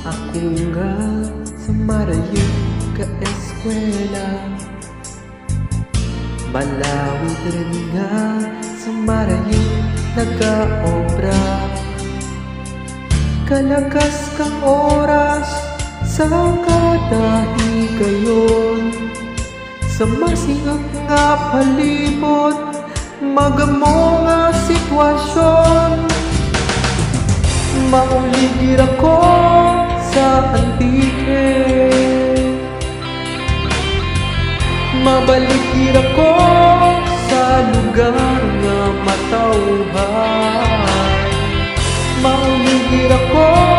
Ako nga sa marayo ka eskwela, malawit rin nga sa marayo nag-aobra. Kalakas kang oras sa kada higayon, sa masingang nga palibot magamo nga sitwasyon. Mauligid ako sa antike, mabaligid ako sa lugar nga matauhan. Mauligid ako